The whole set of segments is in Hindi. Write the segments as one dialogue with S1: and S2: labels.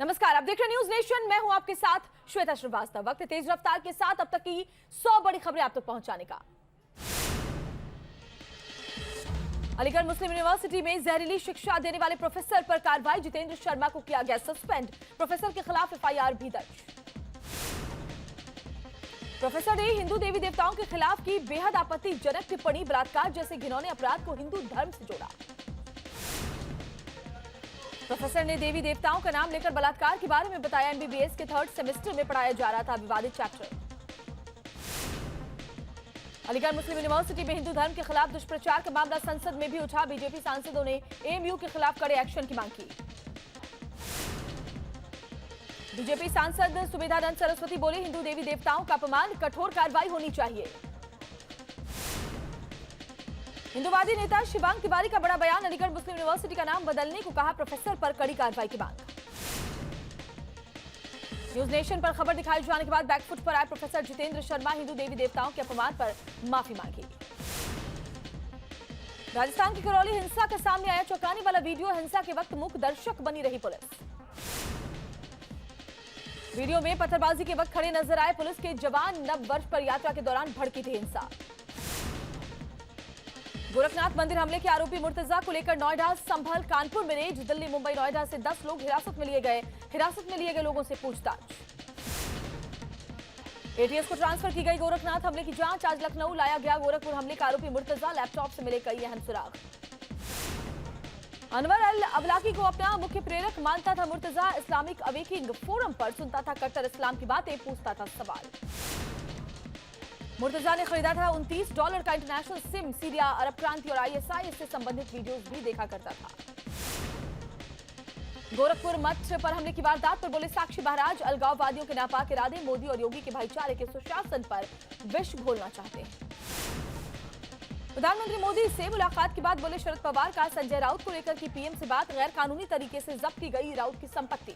S1: नमस्कार, आप देख रहे हैं न्यूज नेशन। मैं हूं आपके साथ श्वेता श्रीवास्तव। वक्त तेज रफ्तार के साथ अब तक की 100 बड़ी खबरें आप तक पहुंचाने का। अलीगढ़ मुस्लिम यूनिवर्सिटी में जहरीली शिक्षा देने वाले प्रोफेसर पर कार्रवाई। जितेंद्र शर्मा को किया गया सस्पेंड। प्रोफेसर के खिलाफ एफआईआर भी दर्ज। प्रोफेसर ने हिंदू देवी देवताओं के खिलाफ की बेहद आपत्तिजनक टिप्पणी। बलात्कार जैसे घिनौने अपराध को हिंदू धर्म से जोड़ा। प्रोफेसर ने देवी देवताओं का नाम लेकर बलात्कार के बारे में बताया। एमबीबीएस के 3rd सेमेस्टर में पढ़ाया जा रहा था विवादित चैप्टर। अलीगढ़ मुस्लिम यूनिवर्सिटी में हिंदू धर्म के खिलाफ दुष्प्रचार का मामला संसद में भी उठा। बीजेपी सांसदों ने एएमयू के खिलाफ कड़े एक्शन की मांग की। बीजेपी सांसद सुमेधानंद सरस्वती बोले, हिंदू देवी देवताओं का अपमान, कठोर कार्रवाई होनी चाहिए। हिंदूवादी नेता शिवांग तिवारी का बड़ा बयान। अलीगढ़ मुस्लिम यूनिवर्सिटी का नाम बदलने को कहा। प्रोफेसर पर कड़ी कार्रवाई की मांग। न्यूज नेशन पर खबर दिखाए जाने के बाद बैकफुट पर आए प्रोफेसर जितेंद्र शर्मा। हिंदू देवी देवताओं के अपमान पर माफी मांगी। राजस्थान की करौली हिंसा का सामने आया चौंकाने वाला वीडियो। हिंसा के वक्त मूक दर्शक बनी रही पुलिस। वीडियो में पत्थरबाजी के वक्त खड़े नजर आए पुलिस के जवान। नव वर्ष पर यात्रा के दौरान भड़की थी हिंसा। गोरखनाथ मंदिर हमले के आरोपी मुर्तजा को लेकर नोएडा, संभल, कानपुर में रेड। दिल्ली, मुंबई, नोएडा से 10 लोग हिरासत में लिए गए। हिरासत में लिए गए लोगों से पूछताछ। एटीएस को ट्रांसफर की गई गोरखनाथ हमले की जांच। आज लखनऊ लाया गया गोरखपुर हमले का आरोपी मुर्तजा। लैपटॉप से मिले कई अहम सुराग। अनवर अल अवलाकी को अपना मुख्य प्रेरक मानता था मुर्तजा। इस्लामिक अवेकिंग फोरम पर सुनता था कट्टर इस्लाम की बातें, पूछता था सवाल। मुर्तजा ने खरीदा था $29 का इंटरनेशनल सिम। सीरिया, अरब क्रांति और आईएसआईएस से संबंधित वीडियोस भी देखा करता था। गोरखपुर मठ पर हमले की वारदात पर बोले साक्षी महाराज, अलगाववादियों के नापाक इरादे मोदी और योगी के भाईचारे के सुशासन पर विष घोलना चाहते हैं। प्रधानमंत्री मोदी से मुलाकात के बाद बोले शरद पवार का संजय राउत को लेकर की पीएम से बात। गैर कानूनी तरीके से जब्त की गई राउत की संपत्ति।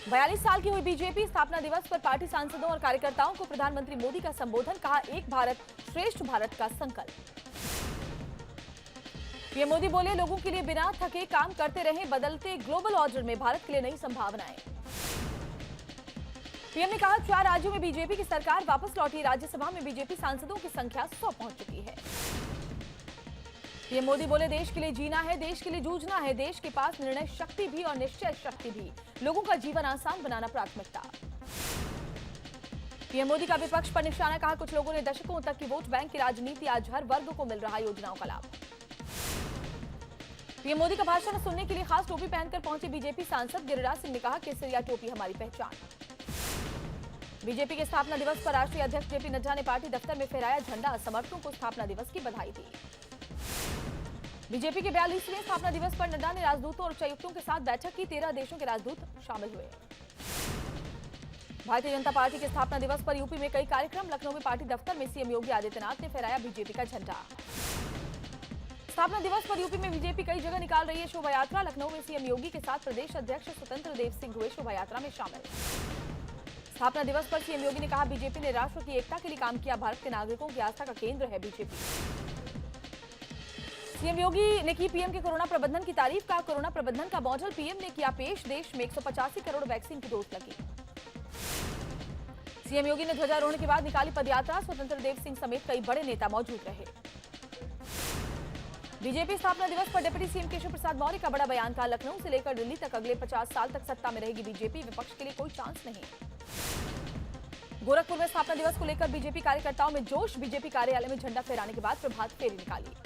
S1: 42 साल की हुई बीजेपी स्थापना दिवस पर पार्टी सांसदों और कार्यकर्ताओं को प्रधानमंत्री मोदी का संबोधन। कहा, एक भारत श्रेष्ठ भारत का संकल्प। पीएम मोदी बोले, लोगों के लिए बिना थके काम करते रहे। बदलते ग्लोबल ऑर्डर में भारत के लिए नई संभावनाएं। पीएम ने कहा, 4 राज्यों में बीजेपी की सरकार वापस लौटी। राज्यसभा में बीजेपी सांसदों की संख्या 100 पहुंच चुकी है। पीएम मोदी बोले, देश के लिए जीना है, देश के लिए जूझना है। देश के पास निर्णय शक्ति भी और निश्चय शक्ति भी। लोगों का जीवन आसान बनाना प्राथमिकता। पीएम मोदी का विपक्ष पर निशाना। कहा, कुछ लोगों ने दशकों तक की वोट बैंक की राजनीति, आज हर वर्ग को मिल रहा योजनाओं का लाभ। पीएम मोदी का भाषण सुनने के लिए खास टोपी पहनकर पहुंचे बीजेपी सांसद। गिरिराज सिंह ने कहा, केसरिया टोपी हमारी पहचान। बीजेपी के स्थापना दिवस पर राष्ट्रीय अध्यक्ष जेपी नड्डा ने पार्टी दफ्तर में फहराया झंडा। समर्थकों को स्थापना दिवस की बधाई दी। बीजेपी के 42वें स्थापना दिवस पर नड्डा ने राजदूतों और उच्चायुक्तों के साथ बैठक की। 13 देशों के राजदूत शामिल हुए। भारतीय जनता पार्टी के स्थापना दिवस पर यूपी में कई कार्यक्रम। लखनऊ में पार्टी दफ्तर में सीएम योगी आदित्यनाथ ने फहराया बीजेपी का झंडा। स्थापना दिवस पर यूपी में बीजेपी कई जगह निकाल रही है शोभा यात्रा। लखनऊ में सीएम योगी के साथ प्रदेश अध्यक्ष स्वतंत्र देव सिंह हुए शोभा यात्रा में शामिल। स्थापना दिवस पर सीएम योगी ने कहा, बीजेपी ने राष्ट्र की एकता के लिए काम किया। भारत के नागरिकों की आस्था का केंद्र है बीजेपी। सीएम योगी ने की पीएम के कोरोना प्रबंधन की तारीफ। का कोरोना प्रबंधन का मॉडल पीएम ने किया पेश। देश में 185 करोड़ वैक्सीन की डोज लगी। सीएम योगी ने ध्वजारोहण के बाद निकाली पदयात्रा। स्वतंत्र देव सिंह समेत कई बड़े नेता मौजूद रहे। बीजेपी स्थापना दिवस पर डिप्टी सीएम केशव प्रसाद मौर्य का बड़ा बयान। का लखनऊ से लेकर दिल्ली तक अगले 50 साल तक सत्ता में रहेगी बीजेपी। विपक्ष के लिए कोई चांस नहीं। गोरखपुर में स्थापना दिवस को लेकर बीजेपी कार्यकर्ताओं में जोश। बीजेपी कार्यालय में झंडा फहराने के बाद प्रभात फेरी निकाली।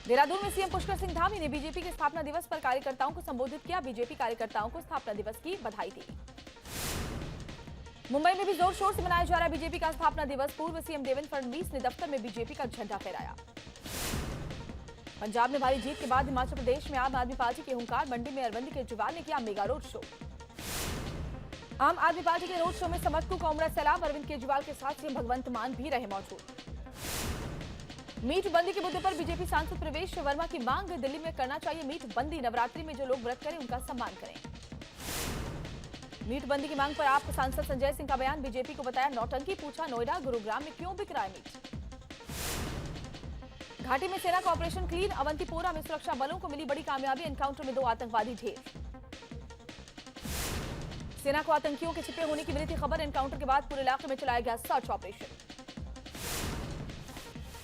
S1: देहरादून में सीएम पुष्कर सिंह धामी ने बीजेपी के स्थापना दिवस पर कार्यकर्ताओं को संबोधित किया। बीजेपी कार्यकर्ताओं को स्थापना दिवस की बधाई दी। मुंबई में भी जोर शोर से मनाया जा रहा है बीजेपी का स्थापना दिवस। पूर्व सीएम देवेंद्र फडणवीस ने दफ्तर में बीजेपी का झंडा फहराया। पंजाब में भारी जीत के बाद हिमाचल प्रदेश में आम आदमी पार्टी के हुंकार। मंडी में अरविंद केजरीवाल ने किया मेगा रोड शो। आम आदमी पार्टी के रोड शो में समर्थकों का उमड़ा सैलाब। अरविंद केजरीवाल के साथ सीएम भगवंत मान भी रहे मौजूद। मीट बंदी के मुद्दे पर बीजेपी सांसद प्रवेश वर्मा की मांग। दिल्ली में करना चाहिए मीट बंदी। नवरात्रि में जो लोग व्रत करें उनका सम्मान करें। मीट बंदी की मांग पर आप सांसद संजय सिंह का बयान। बीजेपी को बताया नौटंकी। पूछा, नोएडा गुरुग्राम में क्यों बिक रहा है मीट। घाटी में सेना का ऑपरेशन क्लीन, अवंतीपोरा में सुरक्षा बलों को मिली बड़ी कामयाबी, एनकाउंटर में 2 आतंकवादी ढेर। सेना को आतंकियों के छिपे होने की मिली थी खबर, एनकाउंटर के बाद पूरे इलाके में चलाया गया सर्च ऑपरेशन।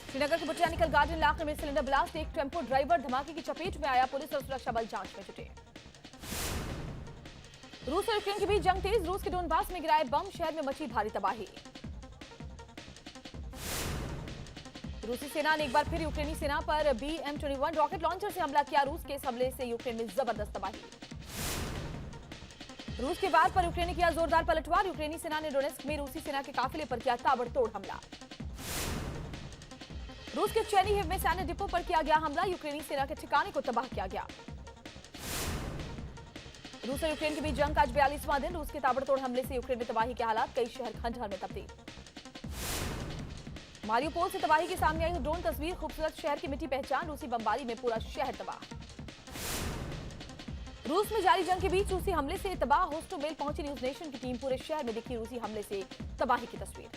S1: श्रीनगर के बोटैनिकल गार्डन इलाके में सिलेंडर ब्लास्ट, एक टेम्पो ड्राइवर धमाके की चपेट में आया, पुलिस और सुरक्षा बल जांच में जुटे। रूस और यूक्रेन के बीच जंग तेज, रूस के डोनबास में गिराए बम, शहर में मची भारी तबाही। रूसी सेना ने एक बार फिर यूक्रेनी सेना पर BM-21 रॉकेट लॉन्चर से हमला किया, रूस के इस हमले से यूक्रेन में जबरदस्त तबाही। रूस के वार पर यूक्रेन ने किया जोरदार पलटवार, यूक्रेनी सेना ने डोनेस्क में रूसी सेना के काफिले पर किया ताबड़तोड़ हमला। रूस के चेर्निहिव में सैन्य डिपो पर किया गया हमला, यूक्रेनी सेना के ठिकाने को तबाह किया गया। रूस और यूक्रेन के बीच जंग का आज 42वां दिन, रूस के ताबड़तोड़ हमले से यूक्रेन में तबाही के हालात, कई शहर खंडहर में तब्दील। मारियोपोल से तबाही के सामने आई ड्रोन तस्वीर, खूबसूरत शहर की मिट्टी पहचान, रूसी बमबारी में पूरा शहर तबाह। रूस में जारी जंग के बीच रूसी हमले से तबाह, होस्टोमेल पहुंची न्यूज नेशन की टीम, पूरे शहर में दिखी रूसी हमले से तबाही की तस्वीर।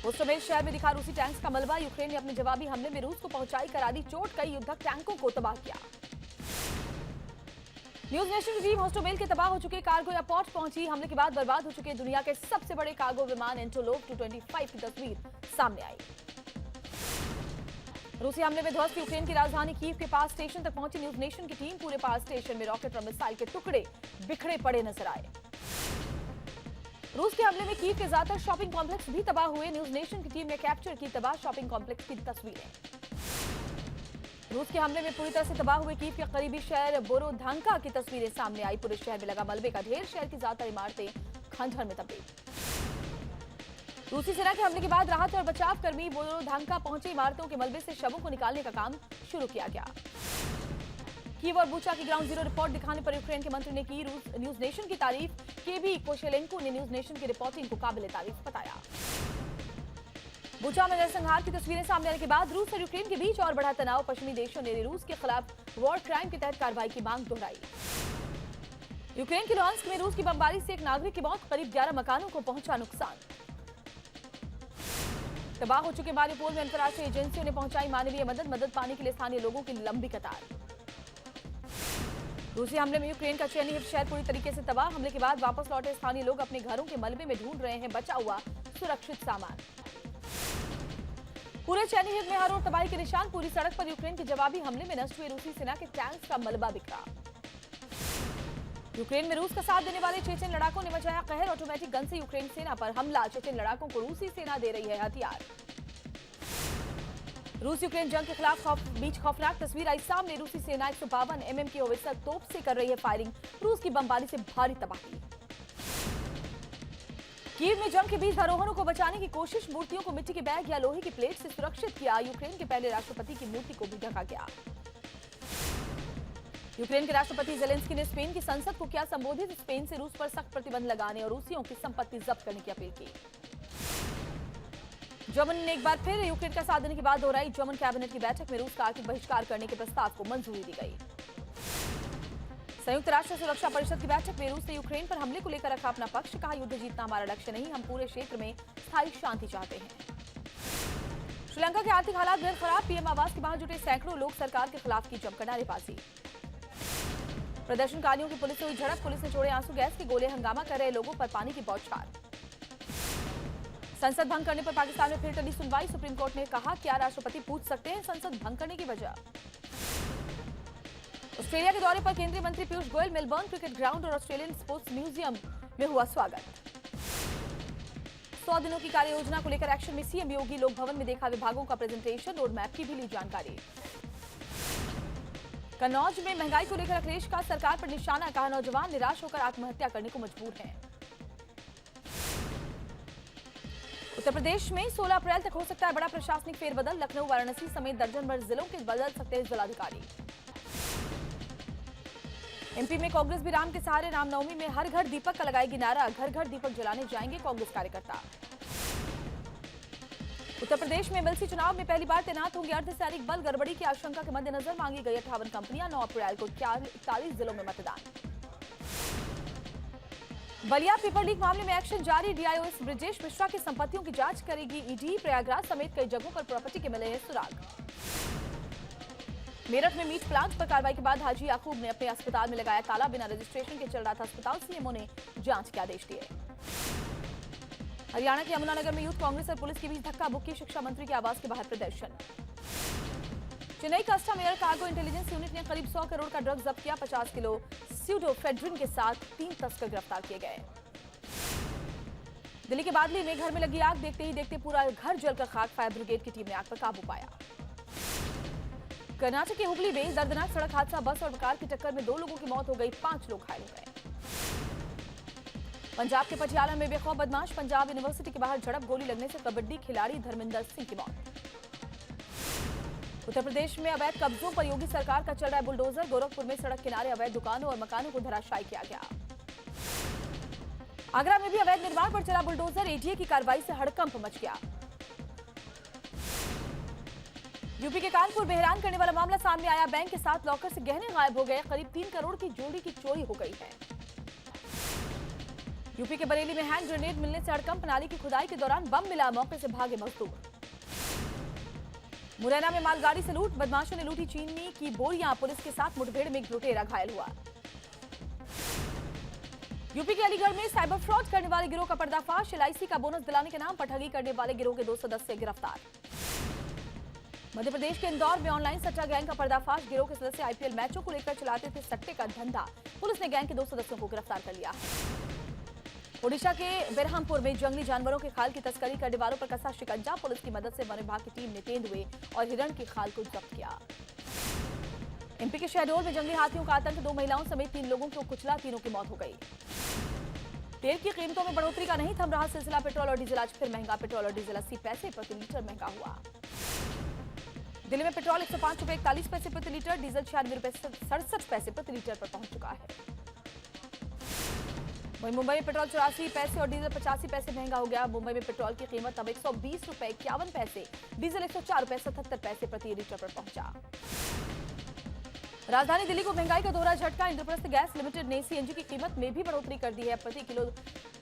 S1: होस्टोमेल शहर में दिखा रूसी टैंक्स का मलबा, यूक्रेन ने अपने जवाबी हमले में रूस को पहुंचाई करारी चोट, कई युद्धक टैंकों को तबाह किया। न्यूज नेशन की टीम होस्टोमेल के तबाह हो चुके कार्गो एयरपोर्ट पहुंची, हमले के बाद बर्बाद हो चुके दुनिया के सबसे बड़े कार्गो विमान एंटोलोप 225 की तस्वीर सामने आई। रूसी हमले में ध्वस्त यूक्रेन की राजधानी कीव के पास स्टेशन तक पहुंची न्यूज नेशन की टीम, पूरे पास स्टेशन में रॉकेट और मिसाइल के टुकड़े बिखरे पड़े नजर आए। रूस के हमले में कीव के ज्यादातर शॉपिंग कॉम्प्लेक्स भी तबाह हुए, न्यूज नेशन की टीम ने कैप्चर की तबाह शॉपिंग कॉम्प्लेक्स की तस्वीरें। रूस के हमले में पूरी तरह से तबाह हुए कीव के करीबी शहर बोरोधांका की तस्वीरें सामने आई, पूरे शहर में लगा मलबे का ढेर, शहर की ज्यादातर इमारतें खंडहर में तब्दील। रूसी सेना के हमले के बाद राहत और बचाव कर्मी बोरोधांका पहुंचे, इमारतों के मलबे से शवों को निकालने का काम शुरू किया गया। कीव और बुचा की ग्राउंड जीरो रिपोर्ट दिखाने पर यूक्रेन के मंत्री ने की न्यूज नेशन की तारीफ, केबी कोशेलेंको ने न्यूज नेशन की रिपोर्टिंग को काबिल तारीफ बताया। बुचा में नरसंहार की तस्वीरें सामने आने के बाद रूस और यूक्रेन के बीच और बढ़ा तनाव, पश्चिमी देशों ने रूस के खिलाफ वॉर क्राइम के तहत कार्रवाई की मांग दोहराई। यूक्रेन के लुहांस्क में रूस की बमबारी से एक नागरिक की मौत, करीब 11 मकानों को पहुंचा नुकसान। तबाह हो चुके मारियोपोल में अंतर्राष्ट्रीय एजेंसियों ने पहुंचाई मानवीय मदद पाने के लिए स्थानीय लोगों की लंबी कतार। रूसी हमले में यूक्रेन का चेर्निहिव शहर पूरी तरीके से तबाह, हमले के बाद वापस लौटे स्थानीय लोग अपने घरों के मलबे में ढूंढ रहे हैं बचा हुआ सुरक्षित सामान। पूरे चेर्निहिव में हर ओर तबाही के निशान, पूरी सड़क पर यूक्रेन के जवाबी हमले में नष्ट हुए रूसी सेना के टैंक्स का मलबा बिखरा। यूक्रेन में रूस का साथ देने वाले चेचेन लड़ाकों ने मचाया कहर, ऑटोमेटिक गन से यूक्रेन सेना पर हमला, चेचेन लड़ाकों को रूसी सेना दे रही है हथियार। रूस यूक्रेन जंग के खिलाफ बीच खौफनाक तस्वीर आई सामने, रूसी सेना 152 mm की होवित्जर तोप से कर रही है फायरिंग, रूस की बमबारी से भारी तबाही। कीव में जंग के बीच धरोहरों को बचाने की कोशिश, मूर्तियों को मिट्टी के बैग या लोहे की प्लेट से सुरक्षित किया, यूक्रेन के पहले राष्ट्रपति की मूर्ति को भी ढका गया। यूक्रेन के राष्ट्रपति जेलेंस्की ने स्पेन की संसद को किया संबोधित, स्पेन से रूस पर सख्त प्रतिबंध लगाने और रूसियों की संपत्ति जब्त करने की अपील की। जर्मनी ने एक बार फिर यूक्रेन का साथ देने की बात दोहराई, जर्मन कैबिनेट की बैठक में रूस का आर्थिक बहिष्कार करने के प्रस्ताव को मंजूरी दी गई। संयुक्त राष्ट्र सुरक्षा परिषद की बैठक में रूस ने यूक्रेन पर हमले को लेकर रखा अपना पक्ष, कहा युद्ध जीतना हमारा लक्ष्य नहीं, हम पूरे क्षेत्र में स्थायी शांति चाहते हैं। श्रीलंका के आर्थिक हालात बेहद खराब, पीएम आवास के बाहर जुटे सैकड़ों लोग, सरकार के खिलाफ की जमकर नारेबाजी। प्रदर्शनकारियों की पुलिस से हुई झड़प, पुलिस ने छोड़े आंसू गैस के गोले, हंगामा कर रहे लोगों पर पानी की बौछार। संसद भंग करने पर पाकिस्तान में फिर टली सुनवाई, सुप्रीम कोर्ट ने कहा क्या राष्ट्रपति पूछ सकते हैं संसद भंग करने की वजह। ऑस्ट्रेलिया के दौरे पर केंद्रीय मंत्री Piyush Goyal, Melbourne cricket ground और ऑस्ट्रेलियन स्पोर्ट्स म्यूजियम में हुआ स्वागत। 100 दिनों की कार्य योजना को लेकर एक्शन में सीएम योगी, लोक भवन में देखा विभागों का प्रेजेंटेशन, रोड मैप की भी ली जानकारी। कन्नौज में महंगाई को लेकर अखिलेश का सरकार पर निशाना, कहा नौजवान निराश होकर आत्महत्या करने को मजबूर हैं। उत्तर प्रदेश में 16 अप्रैल तक हो सकता है बड़ा प्रशासनिक फेरबदल, लखनऊ वाराणसी समेत दर्जन भर जिलों के बदल सकते हैं जिलाधिकारी। एमपी में कांग्रेस भी राम के सहारे, रामनवमी में हर घर दीपक का लगाएगी नारा, घर घर दीपक जलाने जाएंगे कांग्रेस कार्यकर्ता। उत्तर प्रदेश में एमएलसी चुनाव में पहली बार तैनात होंगे अर्धसैनिक बल, गड़बड़ी की आशंका के मद्देनजर मांगी गई 58 कंपनियां, 9 अप्रैल को 41 जिलों में मतदान। बलिया पेपर लीक मामले में एक्शन जारी। डीआईओएस ब्रजेश मिश्रा की संपत्तियों की जांच करेगी ईडी। प्रयागराज समेत कई जगहों पर प्रॉपर्टी के मिले हैं सुराग। मेरठ में मीट प्लांट पर कार्रवाई के बाद हाजी याकूब ने अपने अस्पताल में लगाया ताला। बिना रजिस्ट्रेशन के चल रहा था अस्पताल। सीएमओ ने जांच के आदेश दिए। हरियाणा के यमुनानगर में यूथ कांग्रेस और पुलिस के बीच धक्का मुक्की। शिक्षा मंत्री के आवास के बाहर प्रदर्शन। Chennai custom air cargo intelligence unit ने करीब 100 करोड़ का ड्रग्स जब्त किया। 50 किलो स्यूडोफेड्रिन के साथ 3 तस्कर गिरफ्तार किए गए। दिल्ली के बादली में घर में लगी आग। देखते ही देखते पूरा घर जलकर खाक। फायर ब्रिगेड की टीम ने आग पर काबू पाया। कर्नाटक के हुबली में दर्दनाक सड़क हादसा। बस और कार की टक्कर में 2 लोगों की मौत हो गई, 5 लोग घायल हो गए। पंजाब के पटियाला में बेखौफ बदमाश। पंजाब यूनिवर्सिटी के बाहर झड़प। गोली लगने से कबड्डी खिलाड़ी धर्मेंद्र सिंह की मौत। उत्तर प्रदेश में अवैध कब्जों पर योगी सरकार का चल रहा है बुलडोजर। गोरखपुर में सड़क किनारे अवैध दुकानों और मकानों को धराशायी किया गया। आगरा में भी अवैध निर्माण पर चला बुलडोजर। एडीए की कार्रवाई से हड़कंप मच गया। यूपी के कानपुर में हैरान करने वाला मामला सामने आया। बैंक के 7 लॉकर से गहने गायब हो गए। करीब 3 करोड़ की जोड़ी की चोरी हो गई है। यूपी के बरेली में हैंड ग्रेनेड मिलने से हड़कंप। नाली की खुदाई के दौरान बम मिला। मौके से भागे मजदूर। मुरैना में मालगाड़ी से लूट। बदमाशों ने लूटी चीनी की बोरियां। पुलिस के साथ मुठभेड़ में एक लुटेरा घायल हुआ। यूपी के अलीगढ़ में साइबर फ्रॉड करने वाले गिरोह का पर्दाफाश। एलआईसी का बोनस दिलाने के नाम पर ठगी करने वाले गिरोह के 2 सदस्य गिरफ्तार। मध्य प्रदेश के इंदौर में ऑनलाइन सट्टा गैंग का पर्दाफाश। गिरोह के सदस्य आईपीएल मैचों को लेकर चलाते थे सट्टे का धंधा। पुलिस ने गैंग के 2 सदस्यों को गिरफ्तार कर लिया। ओडिशा के बेरहमपुर में जंगली जानवरों के खाल की तस्करी करने वालों पर कसा शिकंजा। पुलिस की मदद से वन विभाग की टीम ने तेंदुए और हिरण की खाल को जब्त किया। एमपी के शहडोल में जंगली हाथियों का आतंक। 2 महिलाओं समेत 3 लोगों को कुचला। तीनों की मौत हो गई। तेल की कीमतों में बढ़ोतरी का नहीं थम रहा सिलसिला। पेट्रोल और डीजल आज फिर महंगा। पेट्रोल और डीजल 80 पैसे प्रति लीटर महंगा हुआ। दिल्ली में पेट्रोल 105 रुपए 41 पैसे प्रति लीटर। डीजल 96 रुपए 67 पैसे प्रति लीटर पर पहुंच चुका है। वहीं मुंबई में पेट्रोल 84 पैसे और डीजल 85 पैसे महंगा हो गया। मुंबई में पेट्रोल की कीमत अब 120 रुपए 51 पैसे, डीजल 104 रुपए 77 पैसे प्रति लीटर पर पहुंचा। राजधानी दिल्ली को महंगाई का दोहरा झटका। इंद्रप्रस्थ गैस लिमिटेड ने सीएनजी की कीमत में भी बढ़ोतरी कर दी है। प्रति किलो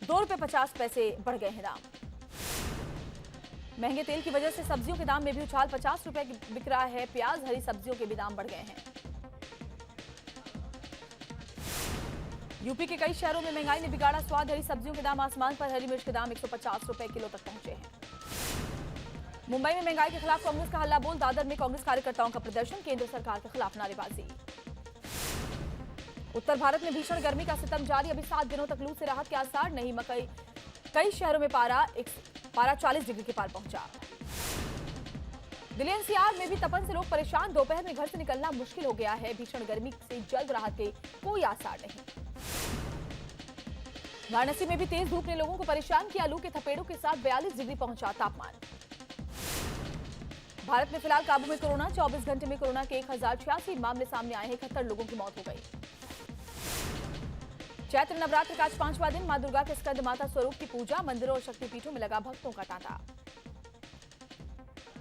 S1: 2 रुपए 50 पैसे बढ़ गए हैं दाम। महंगे तेल की वजह से सब्जियों के दाम में भी उछाल। 50 रुपए बिक रहा है प्याज। हरी सब्जियों के भी दाम बढ़ गए हैं। यूपी के कई शहरों में महंगाई ने बिगाड़ा स्वाद। हरी सब्जियों के दाम आसमान पर। हरी मिर्च के दाम 150 रुपए किलो तक पहुंचे हैं। मुंबई में महंगाई के खिलाफ कांग्रेस का हल्ला बोल। दादर में कांग्रेस कार्यकर्ताओं का प्रदर्शन। केंद्र सरकार के खिलाफ नारेबाजी। उत्तर भारत में भीषण गर्मी का सितम जारी। अभी 7 दिनों तक लू से राहत के आसार नहीं। कई शहरों में पारा 40 डिग्री के पार पहुंचा। दिल्ली एनसीआर में भी तपन से लोग परेशान। दोपहर में घर से निकलना मुश्किल हो गया है। भीषण गर्मी से जल्द राहत के कोई आसार नहीं। वाराणसी में भी तेज धूप ने लोगों को परेशान किया। लू के थपेड़ों के साथ 42 डिग्री पहुंचा तापमान। भारत में फिलहाल काबू में कोरोना। 24 घंटे में कोरोना के 1086 मामले सामने आए हैं। 71 लोगों की मौत हो गई। चैत्र नवरात्र का आज 5वां दिन। मां दुर्गा के स्कंद माता स्वरूप की पूजा। मंदिरों और शक्तिपीठों में लगा भक्तों का तांता।